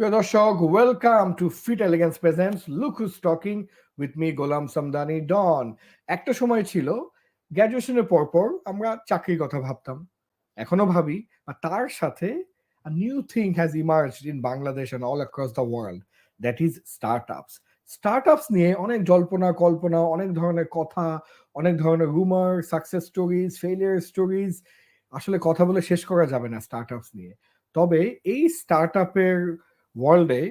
প্রিয় দর্শক, welcome to Fit Elegance presents look who's talking with me Golam Samdani Don. একটা সময় ছিল গ্র্যাজুয়েশনের পর আমরা চাকরির কথা ভাবতাম, এখনো ভাবি, আর তার সাথে a new thing has emerged in Bangladesh and all across the world, that is startups. Startups নিয়ে অনেক জল্পনা কল্পনা, অনেক ধরনের কথা, অনেক ধরনের রুমার, সাকসেস স্টোরিজ, ফেলিয়ার স্টোরিজ, আসলে কথা বলে শেষ করা যাবে না স্টার্টআপস নিয়ে। তবে এই স্টার্টআপের ওয়ার্ল্ডে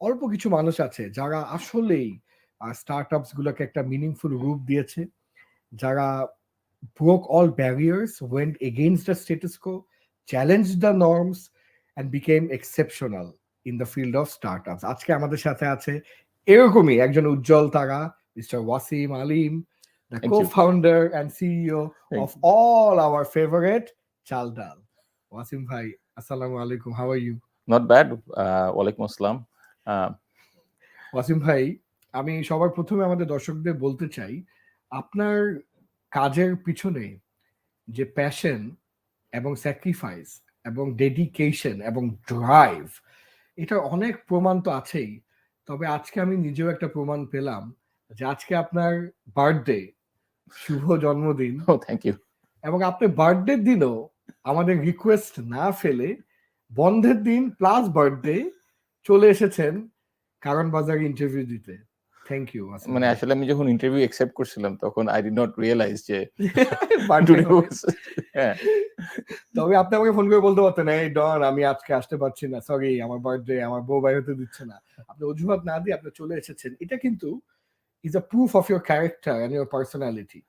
অল্প কিছু মানুষ আছে যারা আসলেই স্টার্টআপস গুলোকে একটা মিনিংফুল রূপ দিয়েছে, যারা broke all barriers, went against the status quo, challenged the norms and became exceptional in the field of startups. আজকে আমাদের সাথে আছে এরকমই একজন উজ্জ্বল তারা, mister Wasim Alim, the co-founder and CEO of all our favorite চাল ডাল। ওয়াসিম ভাই, আসসালামু আলাইকুম, how are you? Not bad. ওয়ালাইকুম আসসালাম। ওয়াসিম ভাই, আমি সবার প্রথমে আমাদের দর্শকদের বলতে চাই, আপনার কাজের পিছনে যে প্যাশন এবং স্যাক্রিফাইস এবং ডেডিকেশন এবং ড্রাইভ, এটার অনেক প্রমাণ তো আছেই। তবে আজকে আমি নিজেও একটা প্রমাণ পেলাম যে আজকে আপনার বার্থডে, শুভ জন্মদিন। Thank you. এবং আপনি বার্থডের দিনও আমাদের রিকোয়েস্ট না ফেলে বন্ধের দিন প্লাস বার্থডে চলে এসেছেন কারণ বাজার ইন্টারভিউ দিতে। Thank you. মানে আসলে আমি যখন ইন্টারভিউ অ্যাকসেপ্ট করছিলাম তখন আই ডিড নট রিয়েলাইজ যে তবে আপনি আমাকে ফোন করে বলতে পারতেন, এই ডন আমি আজকে আসতে পারছি না, সরি আমার বার্থডে, আমার বউ বাইরে হতে দিচ্ছে না। আপনি অজুহাত না দিয়ে আপনি চলে এসেছেন, এটা কিন্তু is a proof of your character and your personality.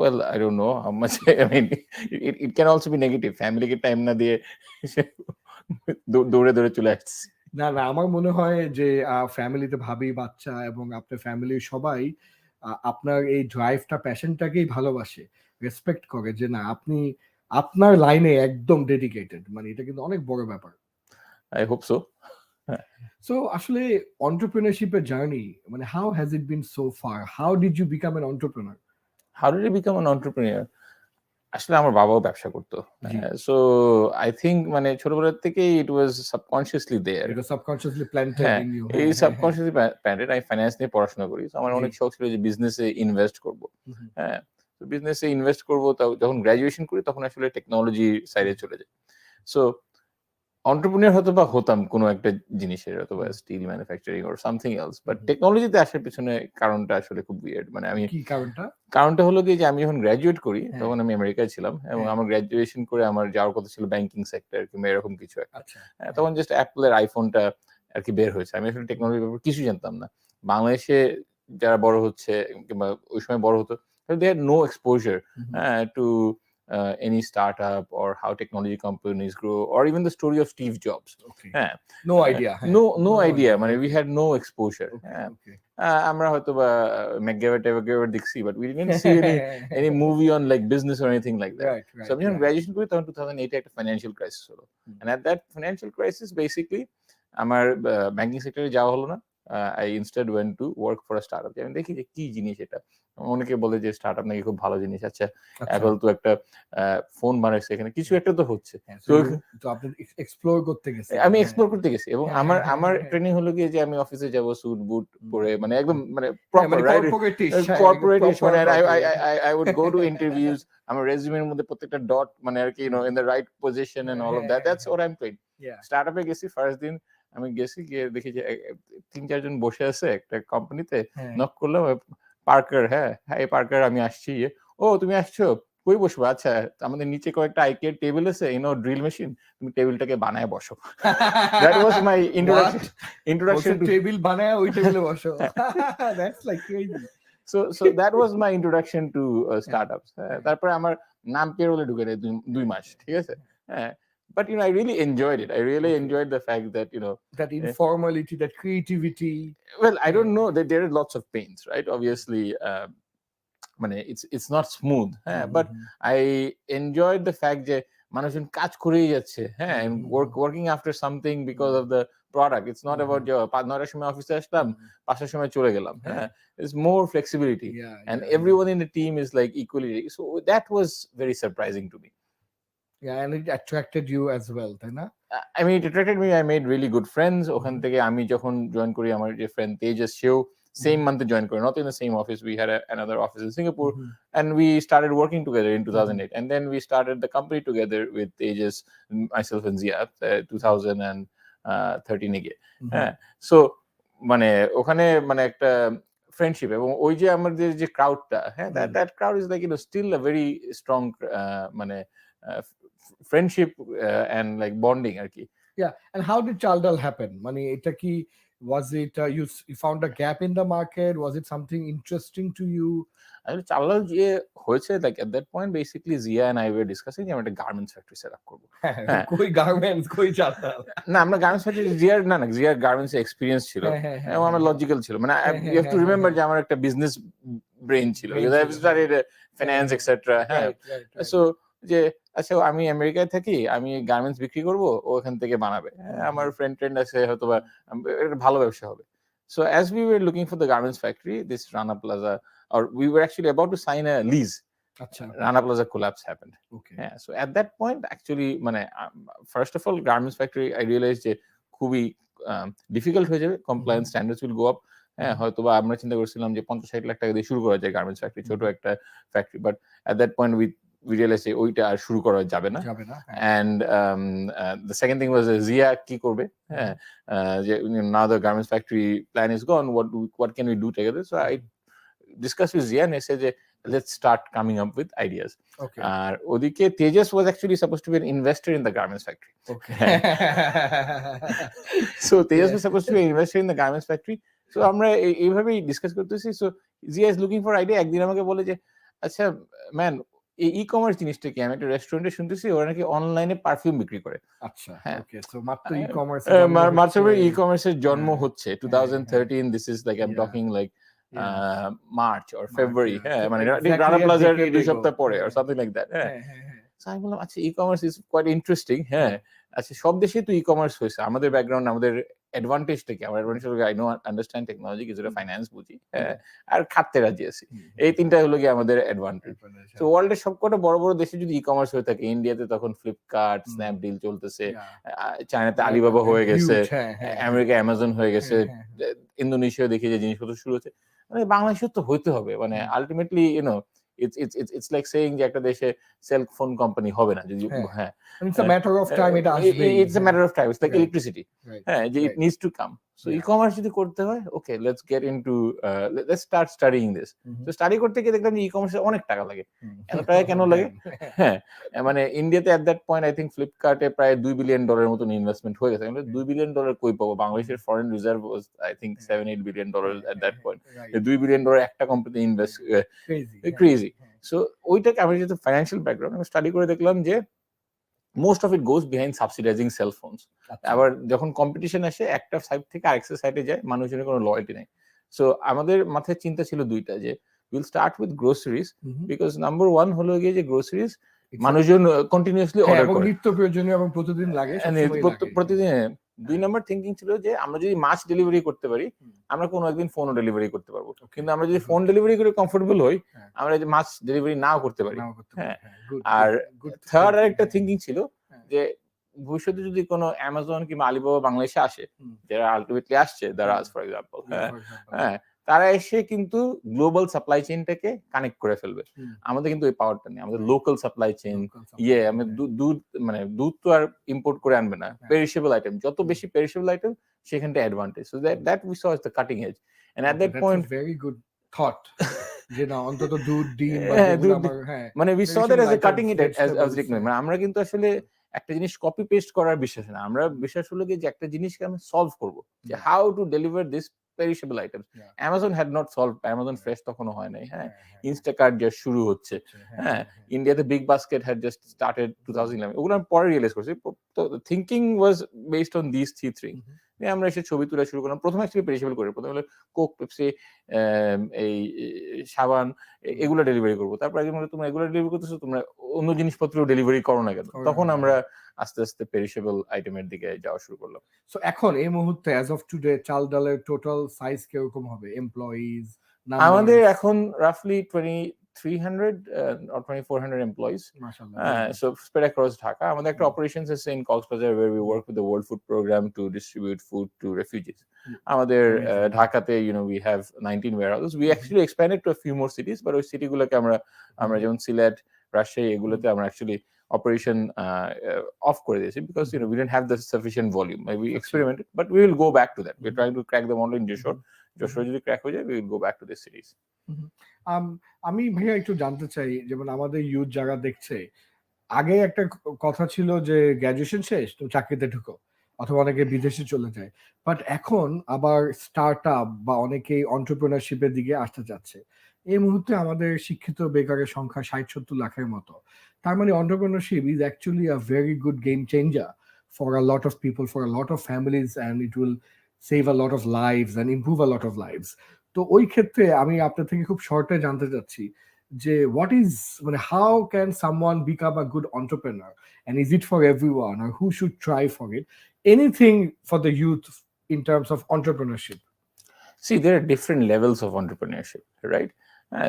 Well, I don't know how much. I mean, it can also be negative. Family K time না দিয়ে দৌড়ে চলে আসছি। না, আমার মনে হয় যে ফ্যামিলিতে ভাবি, বাচ্চা এবং আপনার ফ্যামিলির সবাই আপনার এই ড্রাইভটা, প্যাশনটাকেই ভালোবাসে, রেসপেক্ট করে, যে না আপনি আপনার লাইনে একদম ডেডিকেটেড। মানে এটা কিন্তু অনেক বড় ব্যাপার। I hope so. So আসলে entrepreneurship-এর জার্নি, মানে how has it been so far? How did you become an entrepreneur? How did I become an entrepreneur? আসলে আমার বাবাও ব্যবসা করতো, সো আই থিঙ্ক মানে ছোটবেলা থেকে ইট ওয়াজ সাবকনশিয়াসলি দেয়ার, এটা সাবকনশিয়াসলি প্ল্যান্টেড ইন ইউ। এই সাবকনশিয়াসলি প্ল্যান্টেড। আমি ফাইন্যান্স নিয়ে পড়াশোনা করি, আমার অনেক শখ ছিল যে বিজনেসে ইনভেস্ট করব। হ্যাঁ, তো বিজনেসে ইনভেস্ট করব। যখন গ্রাজুয়েশন করি তখন আসলে টেকনোলজি সাইডে চলে যাই। সো এন্টারপ্রেনিউর হয়তো বা হতাম কোনো একটা জিনিসের, অথবা steel manufacturing or something else, but টেকনোলজিতে আসার পিছনে কারণটা আসলে খুব উইয়ার্ড। মানে আমি কি কারণটা হলো কি যে আমি যখন গ্রাজুয়েট করি তখন আমি আমেরিকায় ছিলাম, এবং আমার গ্রাজুয়েশন করে আমার যাওয়ার কথা ছিল ব্যাংকিং সেক্টর কিংবা এরকম কিছু একটা। তখন জাস্ট অ্যাপলের আইফোনটা আর কি বের হয়েছে, আমি আসলে টেকনোলজি ব্যাপারে কিছু জানতাম না। বাংলাদেশে যারা বড় হচ্ছে কিংবা ওই সময় বড় হতো, they had no exposure to any startup or how technology companies grow, or even the story of Steve Jobs. No idea. No idea. মানে we had no exposure. আমরা হয়তো বা ম্যাকগ্যাভার দেখছি, but we didn't see any movie on like business or anything like that. So আমি যখন graduation করি তখন 2008 একটা ফাইন্যান্সিয়াল ক্রাইসিস হলো, and at that financial crisis basically আমার ব্যাংকিং সেক্টরে যাওয়া হলো না। I instead went to work for a startup. আমি দেখি যে কি জিনিস এটা। অনেকে বলে যে স্টার্টআপ নাকি খুব ভালো জিনিস। আচ্ছা, অ্যাপল তো একটা ফোন বানাইছে, এখানে কিছু একটা তো হচ্ছে। তো আপনি এক্সপ্লোর করতে গেছেন। আমি এক্সপ্লোর করতে গেছি, এবং আমার ট্রেনিং হলো কি যে আমি অফিসে যাব স্যুট বুট পরে, মানে একদম মানে প্রপার কর্পোরেটিশ। মানে I would go to interviews, আমার রেজিউমের মধ্যে প্রত্যেকটা ডট মানে আর কি in the right position and all of that. That's what I'm doing. স্টার্টআপে গেছি, ফার্স্ট দিন আমি গেছি, গিয়ে দেখি যে 3-4 জন বসে আছে একটা কোম্পানিতে। নক করলাম, পার্কার, এই পার্কার আমি আসছি। ও তুমি আসছো, কই বসবো? আচ্ছা, আমাদের নিচে কয়েকটা আইকের টেবিল আছে, ড্রিল মেশিন, তুমি টেবিলটাকে বানায় বসো। That was my introduction to table বানায় ওই টেবিলে বসো। That's like crazy. So that was my introduction to startups. তারপরে আমার নাম পেরোলে ঢুকে নেয় 2 মাস, ঠিক আছে? But I really enjoyed it. I really enjoyed the fact that that informality, that creativity. Well, I don't know that there are lots of pains, right? Obviously, it's not smooth, but I enjoyed the fact that মানুষজন কাজ করেই যাচ্ছে, and working after something because of the product. It's not about 9টার সময় অফিসে আসলাম, 5টার সময় চলে গেলাম. It's more flexibility, and everyone in the team is like equally. So that was very surprising to me. Yeah, and it attracted you as well, তাই না? I mean, it attracted me. I made really good friends. ওখান থেকে আমি যখন join করি আমার যে friend Tejas সেও same month জয়েন করে, not in the same office. We had another office in Singapore, and we started working together in 2008. And then we started the company together with Tejas, myself and Zia, 2013 A. So মানে ওখানে মানে একটা friendship, এবং ওই যে আমাদের যে ক্রাউডটা, হ্যাঁ, that crowd is like, still a very strong মানে friendship and like bonding আর কি। Yeah, and how did Chaldal happen? মানে এটা কি, was it you found a gap in the market? Was it something interesting to you? আসলে চাল্লাল যে হয়েছে, like at that point basically Zia and I were discussing যে আমরা একটা garments factory set up করবো। কই গার্মেন্টস, কই চাল্লাল? না, আমরা গার্মেন্টস ফ্যাক্টরি জিয়ার গার্মেন্টস এক্সপেরিয়েন্স ছিল, এবং আমার লজিক্যাল ছিল, মানে you have to remember যে আমার একটা বিজনেস ব্রেইন ছিল, because I started finance etc. হ্যাঁ, so যে আচ্ছা আমি আমেরিকায় থাকি, আমি গার্মেন্টস বিক্রি করব, ও ওখান থেকে বানাবে, আমার ফ্রেন্ড আছে, হয়তো বা একটা ভালো ব্যবসা হবে। So as we were looking for the garments factory, this Rana Plaza, or we were actually about to sign a lease. Rana Plaza collapse happened. Okay. Yeah. So at that point, actually, first of all, garments factory, I realized that খুবই difficult হয়ে যাবে, compliance standards will go up. হ্যাঁ, হয়তো বা আমরা চিন্তা করছিলাম যে 50-60 লাখ টাকা দিয়ে শুরু করা যায় গার্মেন্টস ফ্যাক্টরি, ছোট একটা factory, but at that point we realized যে ওইটা আর শুরু করা যাবে না। And the second thing was Zia কি করবে, হ্যাঁ, যে now the garments factory plan is gone, what can we do together? So I discussed with Zia and I said যে let's start coming up with ideas. আর ওদিকে Tejas was actually supposed to be an investor in the garments factory. So Tejas was supposed to be an investor in the garments factory. So আমরা এইভাবেই discuss করতেছি। So Zia is looking for idea। একদিন আমাকে বলে যে আচ্ছা man, এই e-commerce জিনিসটা কি? আমি একটা রেস্টুরেন্টে শুনতেছি ওরা নাকি অনলাইনে পারফিউম বিক্রি করে। আচ্ছা, ওকে, সো মাত্র ই-কমার্সের জন্ম হচ্ছে 2013, this is like I'm talking like March or February, হ্যাঁ, মানে রানা প্লাজার 2 সপ্তাহ পরে or something like that। হ্যাঁ, so আমি বললাম আচ্ছা ই-কমার্স ইজ কোয়াইট ইন্টারেস্টিং। হ্যাঁ, আচ্ছা সব দেশেই তো ই-কমার্স হয়েছে, আমাদের ব্যাকগ্রাউন্ড, আমাদের অ্যাডভান্টেজটা কি? আমার অ্যাডভান্টেজ হলো আই নো আন্ডারস্ট্যান্ড টেকনোলজি, কিছুটা ফাইন্যান্স বুঝি, হ্যাঁ, আর খাটতে রাজি আছি, এই তিনটা হলো কি আমাদের অ্যাডভান্টেজ। তো ওয়ার্ল্ডের সবকটা বড় বড় দেশে যদি ই-কমার্স হয়ে থাকে, ইন্ডিয়াতে তখন ফ্লিপকার্ট, স্ন্যাপডিল চলতেছে, চায়নাতে আলিবাবা হয়ে গেছে, আমেরিকা অ্যামাজন হয়ে গেছে, ইন্দোনেশিয়া দেখি যে জিনিসপত্র শুরু হচ্ছে, মানে বাংলাদেশেও তো হইতে হবে। মানে আলটিমেটলি it's like saying যে একটা দেশে সেল ফোন কোম্পানি হবে না যদি, হ্যাঁ, it's a matter of time, এটা আসবে, it's a matter of time, it's like electricity, হ্যাঁ, যে it needs to come. So e-commerce যদি করতে হয়, okay, let's get into let's start studying this. So study করতে গিয়ে দেখলাম যে e-commerce অনেক টাকা লাগে। এত টাকা কেন লাগে? হ্যাঁ, মানে ইন্ডিয়াতে at that point I think ফ্লিপকার্টে প্রায় $2 billion মতন ইনভেস্টমেন্ট হয়ে গেছে। আমরা $2 billion কই পাবো? বাংলাদেশের foreign reserve was I think $7-8 billion at that point. $2 billion একটা কোম্পানি ইনভেস্ট, crazy. So ওইটাকে আমি যেহেতু ফাইন্যান্সিয়াল ব্যাকগ্রাউন্ড, আমি স্টাডি করে দেখলাম যে most of it goes behind subsidizing cell phones. আবার যখন কম্পিটিশন আসে একটা সাইড থেকে আরেকটা সাইডে যায়, মানুষের কোনো লয়্যালটি নাই। সো আমাদের মাথায় চিন্তা ছিল দুইটা, যে will start with groceries, because number 1 হলো গিয়ে যে গ্রোসারিজ মানুষজন কন্টিনিউয়াসলি অর্ডার করে, নিত্য প্রয়োজনীয় এবং প্রতিদিন লাগে, প্রতিদিন। 2 নম্বর থিঙ্কিং ছিল যে আমরা যদি মাছ ডেলিভারি করতে পারি, আমরা কোনো একদিন ফোনও ডেলিভারি করতে পারবো, কিন্তু আমরা যদি ফোন ডেলিভারি করে কমফোর্টেবল হই, আমরা যে মাছ ডেলিভারি নাও করতে পারি। হ্যাঁ, আর থার্ড আরেকটা থিঙ্কিং ছিল যে ভবিষ্যতে যদি কোনো অ্যামাজন কিংবা আলিবাবা বাংলাদেশে আসে, যারা আলটিমেটলি আসছে, দারাজ ফর এক্সাম্পল, হ্যাঁ, তারা এসে কিন্তু গ্লোবাল সাপ্লাই চেইনটাকে কানেক্ট করে ফেলবে। আমাদের কিন্তু ওই পাওয়ারটা নেই, আমাদের লোকাল সাপ্লাই চেইন, আমি দুধ, মানে দুধ তো আর ইম্পোর্ট করে আনবে না, পেরিশেবল আইটেম, যত বেশি পেরিশেবল আইটেম সেখানটা advantage. So that we saw edge the cutting edge, and at that point very good thought, যে না অন্তত দুধ, ডিম, মানে we saw that edge a cutting it edge recommend. মানে আমরা কিন্তু আসলে একটা জিনিস কপি পেস্ট করার বিশ্বাস না, আমরা বিশ্বাস হলো যে একটা জিনিসকে আমি সলভ করব, যে how to deliver this perishable items. Amazon had not solved, Amazon Fresh তখনো হয় নাই, হ্যাঁ, Instacart just শুরু হচ্ছে, হ্যাঁ, ইন্ডিয়াতে big basket had just started 2011, ওগুলো আমি পরে রিয়েলাইজ করছি। তো thinking was based on this three. আমরা এসে ছবি তোলা শুরু করলাম, প্রথমে অ্যাকচুয়ালি পেরিশেবল করে, প্রথমে হলো কোক, পেপসি, এই সাবান, এগুলো ডেলিভারি করবো। তারপর একজন বলে তোমরা এগুলো ডেলিভারি করতেছো, তোমরা অন্য জিনিসপত্র ডেলিভারি করো না কেন? তখন আমরা আস্তে আস্তে পেরিশেবল আইটেমের দিকে যাওয়া শুরু করলাম। সো এখন এই মুহূর্তে অ্যাজ অফ টুডে চালডালের টোটাল সাইজ কিরকম হবে, এমপ্লয়িজ? আমাদের এখন রাফলি 300 or 2,400 employees. So spread across Dhaka. আমাদের একটা operations আছে in Coxbazar where we work with the World Food Program to distribute food to refugees. আমাদের ঢাকাতে we have 19 warehouses. We actually expanded to a few more cities, but ওই city গুলোকে আমরা যেমন সিলেট, রাজশাহী এগুলোতে আমরা actually operation off করে দিয়েছি because we didn't have the sufficient volume. We experimented, but we will go back to that. We're trying to crack the model in Joshua যদি crack হয়ে যায়, we will go back to these cities. আমি ভাইয়া একটু জানতে চাই, যেমন আমাদের ইউথ যারা দেখছে, আগে একটা কথা ছিল যে গ্র্যাজুয়েশন শেষ তো চাকরিতে ঢুকো, অথবা অনেকে বিদেশে চলে যায়, বাট এখন আবার স্টার্ট আপ বা অনেকেই এন্টারপ্রেনারশিপের দিকে আসতে যাচ্ছে। এই মুহূর্তে আমাদের শিক্ষিত বেকারের সংখ্যা 60-70 লাখের মতো। তার মানে entrepreneurship is actually a very good game changer for a lot of people, for a lot of families, and it will save a lot of lives and improve a lot of lives. তো ওই ক্ষেত্রে আমি আপনার থেকে খুব শর্টে জানতে চাচ্ছি যে how can someone become a good entrepreneur, and is it for everyone, or who should try for it? Anything for the youth in terms of entrepreneurship? See, there are different levels of entrepreneurship, right?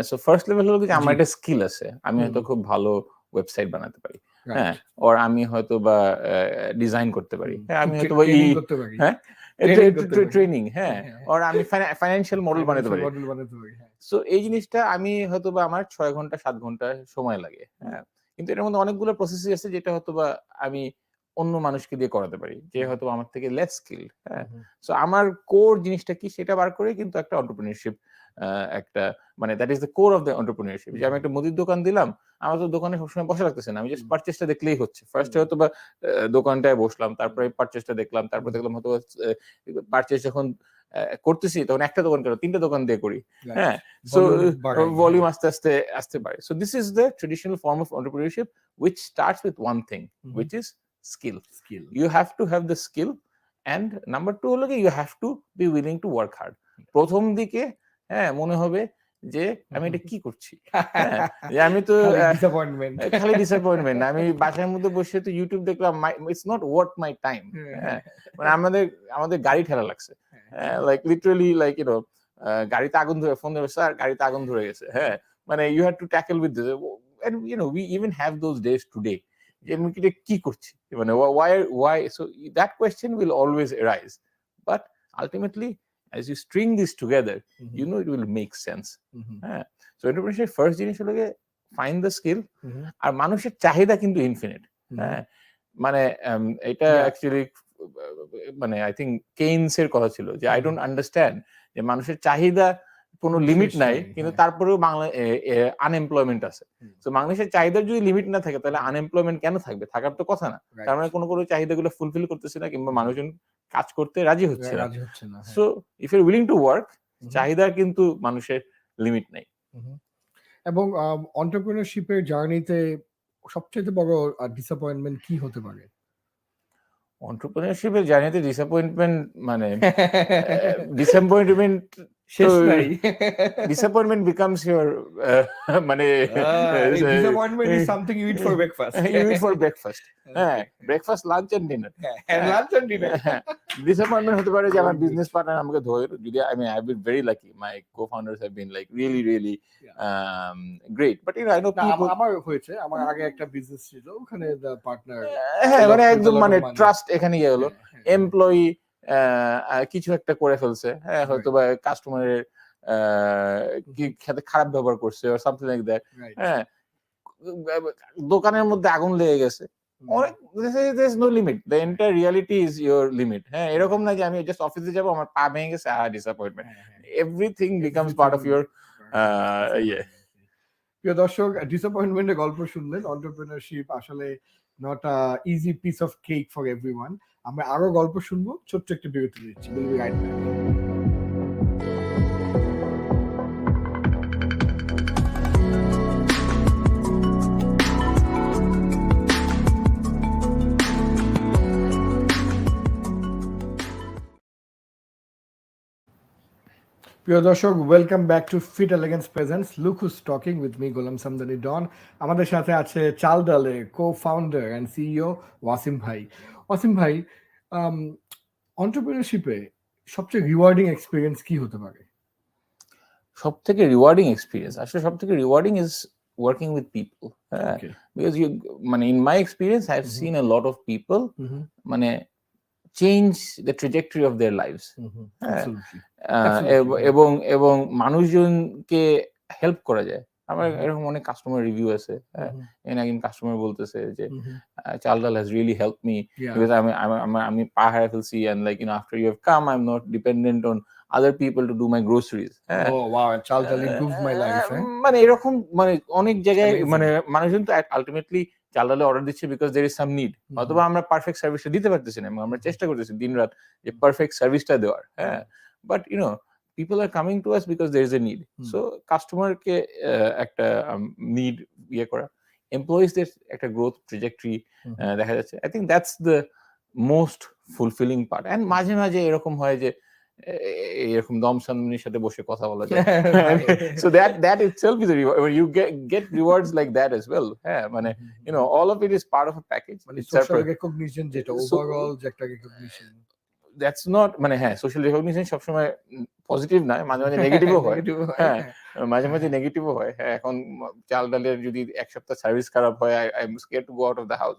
So first level হলো যে আমার একটা skill আছে, আমি হয়তো খুব ভালো website বানাতে পারি, হ্যাঁ, or আমি হয়তো বা ডিজাইন করতে পারি, আমি হয়তো বা ট্রেনিং, হ্যাঁ, or আমি ফাইন্যান্সিয়াল মডেল বানাতে পারি। সো এই জিনিসটা আমি হয়তো বা আমার 6 ঘন্টা 7 ঘন্টা সময় লাগে, হ্যাঁ, কিন্তু এর মধ্যে অনেকগুলো প্রসেস আছে যেটা হয়তো বা আমি অন্য মানুষকে দিয়ে করাতে পারি যে হয়তো আমার থেকে লেস স্কিল, হ্যাঁ। সো আমার কোর জিনিসটা কি সেটা বার করে কিন্তু একটা এন্টারপ্রেনারশিপ, একটা that is the core of the entrepreneurship. যে আমি একটা মুদির দোকান দিলাম, আমার তো দোকানে সবসময় বসে লাগতেছে না, আমি জাস্ট পারচেসটা দেখলেই হচ্ছে। ফার্স্টে হয়তো বা দোকানটায় বসলাম, তারপরে পারচেসটা দেখলাম, তারপর দেখলাম হয়তো পারচেস যখন করতেছি তখন একটা দোকান কেন 3টা দোকান দিয়ে করি, হ্যাঁ। সো ভলিউম আস্তে আস্তে আসতে পারে। So this is the traditional form of entrepreneurship which starts with one thing, which is skill. You have to have the skill, and number 2 হলো কি you have to be willing to work hard. প্রথম দিকে হ্যাঁ মনে হবে যে আমি এটা কি করছি, আমি তো খালি ডিসঅ্যাপয়েন্টমেন্ট, আমি বাসার মধ্যে বসে তো ইউটিউব দেখলাম, it's not worth my time. আমাদের গাড়ি ঠেলা লাগছে, লাইক লিটারালি, লাইক গাড়িতে আগুন ধরে, ফোন ধরে, স্যার গাড়িতে আগুন ধরে গেছে, হ্যাঁ, you have to tackle with this, and we even have those days today. কি করছি, why? So that question will always arise, but ultimately as you string this together, it will make sense. So entrepreneurship first জিনিস হলো find the skill, আর মানুষের চাহিদা কিন্তু infinite, হ্যাঁ, এটা actually I think Keynes এর কথা ছিল যে I don't understand যে মানুষের চাহিদা কোনো লিমিট নাই, কিন্তু তারপরেও আনএমপ্লয়মেন্ট আছে। তো মানুষের চাহিদার যদি লিমিট না থাকে তাহলে আনএমপ্লয়মেন্ট কেন থাকবে? থাকার তো কথা না। তার মানে কোনো চাহিদাগুলো ফুলফিল করতেছে না, কিংবা মানুষজন কাজ করতে রাজি হচ্ছে না। So if you are willing to work, চাহিদার কিন্তু মানুষের লিমিট নাই। এবং এন্টারপ্রেনারশিপের জার্নিতে সবচেয়ে বড় ডিসঅ্যাপয়েন্টমেন্ট কি হতে পারে? এন্টারপ্রেনারশিপের জার্নিতে disappointment disappointment disappointment becomes your disappointment is something you eat for breakfast. You eat for breakfast, breakfast, lunch and dinner, disappointment হতে পারে যে আমার বিজনেস পার্টনার আমাকে ধরে, যদি I've been very lucky, my co-founders have been like really great, but I know people, আমার হয়েছে, আমার আগে একটা বিজনেস ছিল, ওখানে the partner একদম ট্রাস্ট এখানে হলো, এমপ্লয়ি কিছু একটা করে ফেলছে, হ্যাঁ, হয়তো বা কাস্টমারের সাথে খারাপ ব্যবহার করছে or something like that, হ্যাঁ, দোকানের মধ্যে আগুন লেগে গেছে, there is no limit, the entire reality is your limit, হ্যাঁ, এরকম না যে আমি জাস্ট অফিসে যাব আমার পা ভেঙে গেছে, disappointment, everything becomes part of your প্রিয় দর্শক, ডিসঅ্যাপয়েন্টমেন্টের গল্প শুনলেন। এন্টারপ্রেনারশিপ আসলে not a easy piece of cake for everyone. আমরা আরো গল্প শুনবো, ছোট্ট একটা বিরতি নিচ্ছি। We'll be right back. প্রিয় দর্শক, welcome back to Fit Elegance presents look who's talking with me Golam Samdani Don. আমাদের সাথে আছে চালডালের কো-ফাউন্ডার অ্যান্ড সিইও ওয়াসিম ভাই। ওয়াসিম ভাই, এন্টারপ্রেনারশিপে সবচেয়ে রিওয়ার্ডিং এক্সপিরিয়েন্স কি হতে পারে? সব থেকে রিওয়ার্ডিং এক্সপিরিয়েন্স, আসলে সব থেকে rewarding is working with people, হ্যাঁ, বিকজ ইউ মানে in my experience I have seen a lot of people মানে change the trajectory of their lives, এবং মানুষজনকে হেল্প করা যায়। আমার এরকম অনেক কাস্টমার রিভিউ আছে, হ্যাঁ, একজন কাস্টমার বলতেছে যে চাল ডাল has really help me because আমি পা হারিয়ে ফেলছি, and like you know after you have come I'm not dependent on other people to do my groceries. Oh wow, চাল ডাল improved my life. মানে এরকম মানে অনেক জায়গায় মানে মানুষজন তো আলটিমেটলি চাল ডালে অর্ডার দিচ্ছে because there is some need, অথবা আমরা পারফেক্ট সার্ভিসটা দিতে পারতেছি না, আমরা চেষ্টা করতেছি দিনরাত যে পারফেক্ট সার্ভিসটা দেওয়ার, হ্যাঁ, but you know people are coming to us because there is a need. So customer ke ekta need iye kora, employees der ekta growth trajectory dekha jacche. I think that's the most fulfilling part. And মাঝে মাঝে এরকম হয় যে এরকম দম সামনের সাথে বসে কথা বলা যায়, so that itself is a reward. You get rewards like that as well, হ্যাঁ, মানে you know all of it is part of a package. It's social recognition, যেটা overall একটা recognition. That's not মানে হ্যাঁ, সোশ্যাল রিকগনিশন সবসময় positive না, মাঝে মাঝে নেগেটিভও হয়, হ্যাঁ, মাঝে মাঝে নেগেটিভও হয়, হ্যাঁ। এখন চাল ডালের যদি এক সপ্তাহ সার্ভিস খারাপ হয়, I am scared to go out of the house,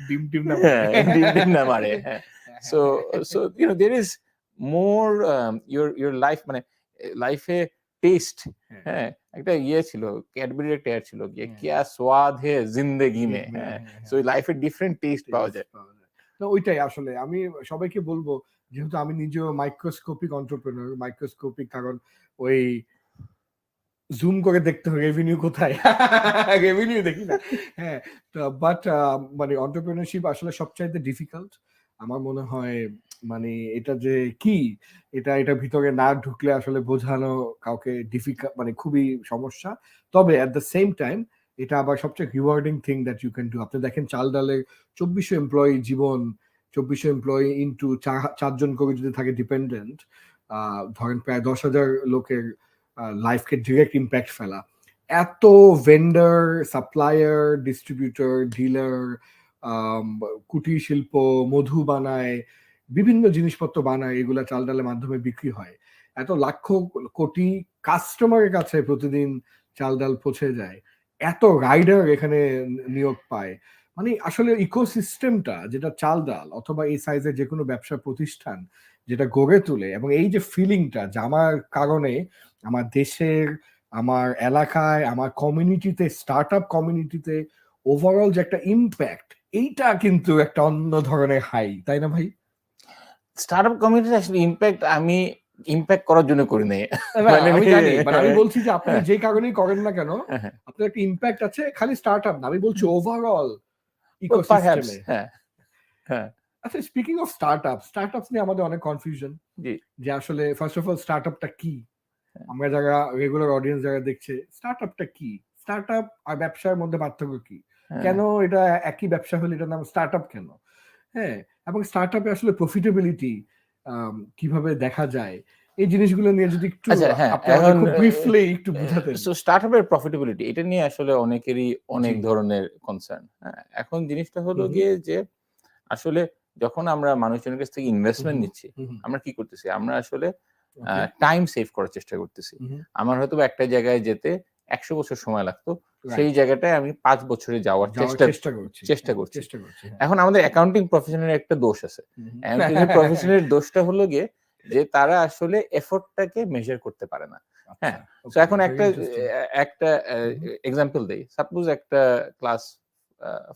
ডিম না মারে, হ্যাঁ। So you know there is more your life মানে লাইফে টেস্ট, হ্যাঁ, একটা ইয়ে ছিল ক্যাডবেরির একটা অ্যাড ছিল যে क्या स्वाद है जिंदगी में, হ্যাঁ, সো লাইফে ডিফারেন্ট টেস্ট পাওয়া যায়। তো ওইটাই আসলে আমি সবাইকে বলবো, যেহেতু আমি নিজেও মাইক্রোস্কোপিক এন্টারপ্রেনার, মাইক্রোস্কোপিক কারণ ওই জুম করে দেখতে হয় রেভিনিউ কোথায়, রেভিনিউ দেখি না, হ্যাঁ। তো বাট মানে এন্টারপ্রেনারশিপ আসলে সবচাইতে ডিফিকাল্ট আমার মনে হয়, মানে এটা যে কি এটা ভিতরে না ঢুকলে আসলে বোঝানো কাউকে ডিফিকাল্ট, মানে খুবই সমস্যা। তবে অ্যাট দ্য সেম টাইম এটা আবার সবচেয়ে rewarding thing that you can do. আপনি দেখেন চাল ডালে 2400 এমপ্লয়ি জীবন, 2400 এমপ্লয়ি ইন্টু 4জন করে যদি থাকে ডিপেন্ডেন্ট, ধরেন প্রায় 10,000 লোকের লাইফকে ডিরেক্ট ইম্প্যাক্ট ফেলা। এত ভেন্ডার, সাপ্লায়ার, ডিস্ট্রিবিউটর, ডিলার, কুটির শিল্প, মধু বানায়, বিভিন্ন জিনিসপত্র বানায়, এগুলা চাল ডালের মাধ্যমে বিক্রি হয়। এত লাখ কোটি কাস্টমারের কাছে প্রতিদিন চাল ডাল পৌঁছে যায়, এত রাইডার এখানে নিয়োগ পায়, মানে আসলে ইকোসিস্টেমটা যেটা চাল ডাল অথবা এই সাইজের যে কোনো ব্যবসা প্রতিষ্ঠান যেটা গড়ে তোলে, এবং এই যে ফিলিংটা যে আমার কারণে আমার দেশের, আমার এলাকায়, আমার কমিউনিটিতে, স্টার্ট আপ কমিউনিটিতে ওভারঅল যে একটা ইম্প্যাক্ট, এইটা কিন্তু একটা অন্য ধরনের হাই, তাই না ভাই? স্টার্ট আপ কমিউনিটি আসলে ইম্প্যাক্ট আমি ইম্প্যাক্ট করার জন্য করি নাই, আমি জানি, মানে আমি বলছি যে আপনি যে কারণেই করেন না কেন আপনার একটা ইম্প্যাক্ট আছে, খালি স্টার্ট আপ না, আমি বলছি ওভারঅল ইকোসিস্টেমে। হ্যাঁ, আচ্ছা, স্পিকিং অফ স্টার্টআপস নিয়ে আমাদের অনেক কনফিউশন, যে আসলে ফার্স্ট অফ অল স্টার্টআপটা কি। আমরা যারা রেগুলার অডিয়েন্স যারা দেখছে, স্টার্টআপটা কি, স্টার্টআপ আর ব্যবসার মধ্যে পার্থক্য কি, কেন এটা একই ব্যবসা হলে এটার নাম স্টার্টআপ কেন, হ্যাঁ, এবং স্টার্টআপে আসলে প্রফিটেবিলিটি কিভাবে দেখা যায়, এই জিনিসগুলো নিয়ে যদি একটু ব্রিফলি একটু বুঝাতেন। সো স্টার্টআপের প্রফিটেবিলিটি এটা নিয়ে আসলে অনেকেরই অনেক ধরনের কনসার্ন। এখন জিনিসটা হলো গিয়ে যে আসলে যখন আমরা মানুষজনের কাছ থেকে ইনভেস্টমেন্ট নিচ্ছি, আমরা কি করতেছি, আমরা আসলে টাইম সেভ করার চেষ্টা করতেছি। আমার হয়তো একটা জায়গায় যেতে 100 বছর সময় লাগতো, সেই জায়গাটায় আমি 5 বছরে যাওয়ার চেষ্টা করছি। এখন আমাদের অ্যাকাউন্টিং প্রফেশনের একটা দোষ আছে, অ্যাকাউন্টিং প্রফেশনের দোষটা হলো গিয়ে যে তারা আসলে এফোর্টটাকে মেজার করতে পারে না, হ্যাঁ। তো এখন একটা এক্সাম্পল দেই, সাপোজ একটা ক্লাস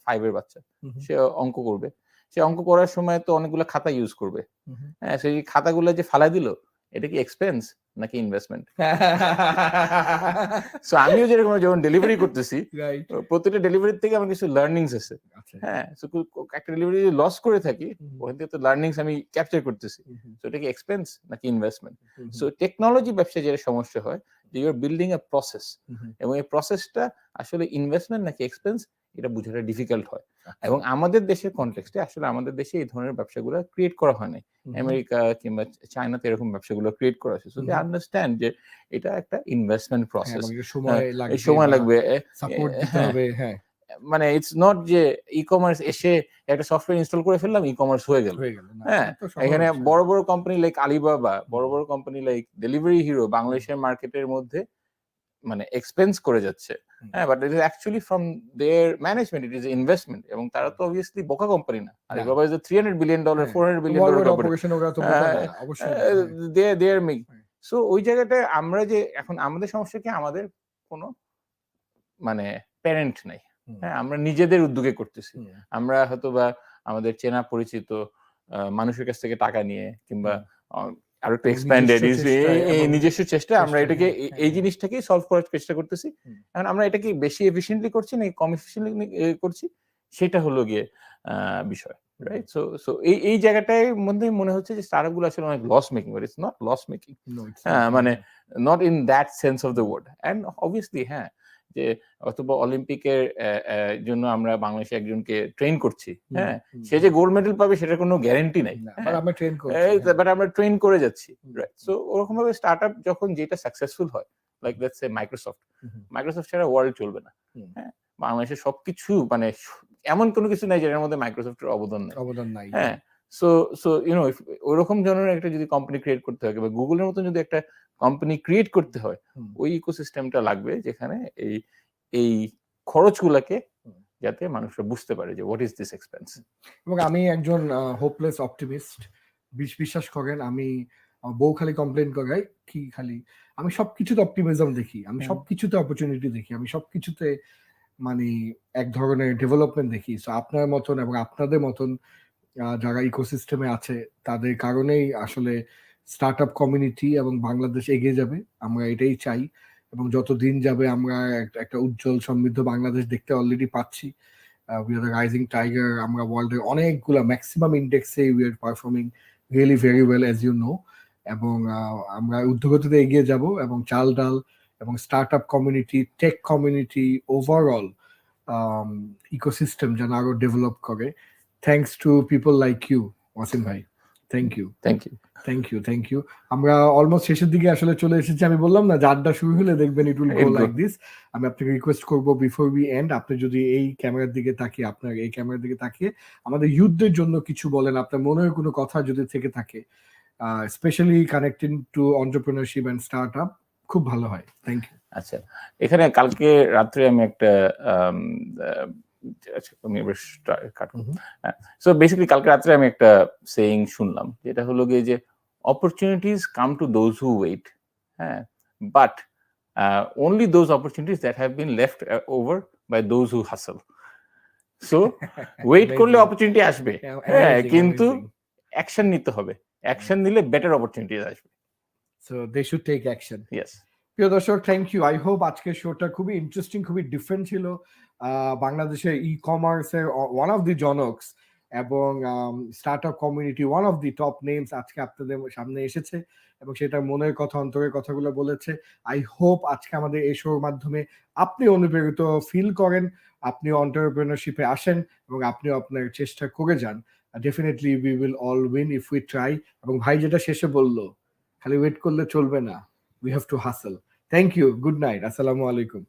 5 এর বাচ্চা, সে অঙ্ক করবে, সে অঙ্ক করার সময় তো অনেকগুলো খাতা ইউজ করবে, হ্যাঁ, সেই খাতাগুলো যে ফালাই দিল, এটা কি এক্সপেন্স নাকি ইনভেস্টমেন্ট? সো আমিও যেরকম যখন ডেলিভারি করতেছি, প্রত্যেকটা ডেলিভারি থেকে আমার কিছু লার্নিংস আছে, হ্যাঁ। সো একটা ডেলিভারি যদি লস করে থাকি, ওখান থেকে তো লার্নিংস আমি ক্যাপচার করতেছি, সো এটা কি এক্সপেন্স নাকি ইনভেস্টমেন্ট? সো টেকনোলজি ব্যবসায় যেটা সমস্যা হয় যে you are building a process, এবং এই প্রসেসটা আসলে ইনভেস্টমেন্ট নাকি এক্সপেন্স এটা বোঝাটা ডিফিকাল্ট হয়। এবং আমাদের দেশের কনটেক্সটে আসলে আমাদের দেশে এই ধরনের ব্যবসাগুলো ক্রিয়েট করা হয় নাই, আমেরিকা কিংবা চায়নাতে এরকম ব্যবসাগুলো ক্রিয়েট করা হয়েছে। সো দে আন্ডারস্ট্যান্ড যে এটা একটা ইনভেস্টমেন্ট প্রসেস, সময় লাগবে, সাপোর্ট দিতে হবে, হ্যাঁ। মানে ইটস নট যে ই কমার্স এসে একটা সফটওয়্যার ইনস্টল করে ফেললাম ই কমার্স হয়ে গেল। হ্যাঁ, এখানে বড় বড় কোম্পানি লাইক আলিবাবা, বড় বড় কোম্পানি লাইক ডেলিভারি হিরো বাংলাদেশের মার্কেটের মধ্যে মানে এক্সপেন্স করে যাচ্ছে। হ্যাঁ, but it is actually from their management, it is investment. এবং তারা তো অবভিয়াসলি বোকা কোম্পানি না। Alibaba is $300 billion, $400 billion they are making. So ওই জায়গাটায় আমরা যে এখন আমাদের সমস্যা কি, আমাদের কোনো মানে প্যারেন্ট নাই। হ্যাঁ, আমরা নিজেদের উদ্যোগে করতেছি। আমরা হয়তো বা আমাদের চেনা পরিচিত মানুষের কাছ থেকে টাকা নিয়ে কিংবা আরো একটু এক্সপ্যান্ডেড নিজস্ব চেষ্টা আমরা এটাকে এই জিনিসটাকে সলভ করার চেষ্টা করতেছি। এখন আমরা এটাকে বেশি এফিশিয়েন্টলি করছি না কম এফিশিয়েন্টলি করছি, সেটা হলো গিয়ে বিষয়, রাইট? সো এই জায়গাটার মধ্যে মনে হচ্ছে যে স্টার্টআপ গুলো আসলে অনেক loss making, but it's not loss making, মানে not in that sense of the word. And obviously হ্যাঁ, যে অথবা অলিম্পিকের জন্য আমরা বাংলাদেশে একজনকে ট্রেন করছি, হ্যাঁ, সে যে গোল্ড মেডেল পাবে সেটার কোনো গ্যারান্টি নাই, বাট আমরা ট্রেন করে যাচ্ছি, রাইট? সো ওরকম ভাবে স্টার্টআপ যখন যেটা সাকসেসফুল হয়, লাইক লেটস সে মাইক্রোসফট ছাড়া ওয়ার্ল্ড চলবে না। হ্যাঁ, বাংলাদেশে সবকিছু মানে এমন কোনো কিছু নাই যেটার মধ্যে মাইক্রোসফটের অবদান নাই। হ্যাঁ, সো ইউনো ওরকম ধরনের একটা যদি কোম্পানি ক্রিয়েট করতে হয় বা গুগলের মতো যদি একটা কোম্পানি ক্রিয়েট করতে হয়, ওই ইকোসিস্টেমটা লাগবে যেখানে এই খরচগুলোকে যাতে মানুষরা বুঝতে পারে যে হোয়াট ইজ দিস এক্সপেন্স। এবং আমি একজন হোপলেস অপটিমিস্ট, বিশ্বাস করেন। আমি বউ খালি কমপ্লেন করাই কি, খালি আমি সবকিছুতে অপটিমিজম দেখি, আমি সবকিছুতে অপরচুনিটি দেখি, আমি সবকিছুতে মানে এক ধরনের ডেভেলপমেন্ট দেখি। সো আপনার মতন এবং আপনাদের মতন যারা ইকোসিস্টেমে আছে তাদের কারণেই আসলে স্টার্টআপ কমিউনিটি এবং বাংলাদেশ এগিয়ে যাবে। আমরা এটাই চাই এবং যত দিন যাবে আমরা একটা উজ্জ্বল সমৃদ্ধ বাংলাদেশ দেখতে অলরেডি পাচ্ছি। We are the rising tiger. আমরা ওয়ার্ল্ডের অনেকগুলো ম্যাক্সিমাম ইন্ডেক্সে we are performing really very well as you know. এবং আমরা উদ্যোগতিতে এগিয়ে যাব এবং চাল ডাল এবং startup community, tech community, overall ecosystem যেন আরো ডেভেলপ করে। Thanks to people like you Wasim ভাই, থ্যাংক ইউ। আমরা অলমোস্ট শেষের দিকে আসলে চলে এসেছি। আমি বললাম না যে আড্ডা শুরু হলে দেখবেন it will go like this. আমি আপনাকে রিকোয়েস্ট করবো বিফোর উই এন্ড, আপনি যদি এই ক্যামেরার দিকে তাকিয়ে, আপনার এই ক্যামেরার দিকে তাকিয়ে আমাদের ইউথদের জন্য কিছু বলেন, আপনার মনে হয় কোনো কথা যদি থেকে থাকে, specially connecting to entrepreneurship and startup, খুব ভালো হয়। Thank you. আচ্ছা, এখানে কালকে রাত্রে আমি একটা সো বেসিক্যালি কালকে রাত্রে আমি একটা সেইং শুনলাম, যেটা হলো গিয়ে যে opportunities come to those who wait, হ্যাঁ, but only those opportunities that have been left over by those who hustle. So wait করলে অপরচুনিটি আসবে, হ্যাঁ, কিন্তু অ্যাকশন নিতে হবে। অ্যাকশন নিলে বেটার অপরচুনিটি আসবে। So they should take action. Yes. প্রিয় দর্শক, থ্যাংক ইউ। আই হোপ আজকের শোটা খুবই ইন্টারেস্টিং, খুবই ডিফারেন্ট ছিল। বাংলাদেশের ই কমার্সের ওয়ান অফ দি জনকস এবং startup community one of the top names আজকে আপনাদের সামনে এসেছে এবং সেটার মনের কথা, অন্তরের কথাগুলো বলেছে। আই হোপ আজকে আমাদের এই শোর মাধ্যমে আপনি অনুপ্রেরিত ফিল করেন, আপনি এন্টারপ্রেনারশিপে আসেন এবং আপনি আপনার চেষ্টা করে যান। Definitely we will all win if we try. এবং ভাই যেটা শেষে বললো, খালি ওয়েট করলে চলবে না, we have to hustle. Thank you. Good night. Assalamu alaikum.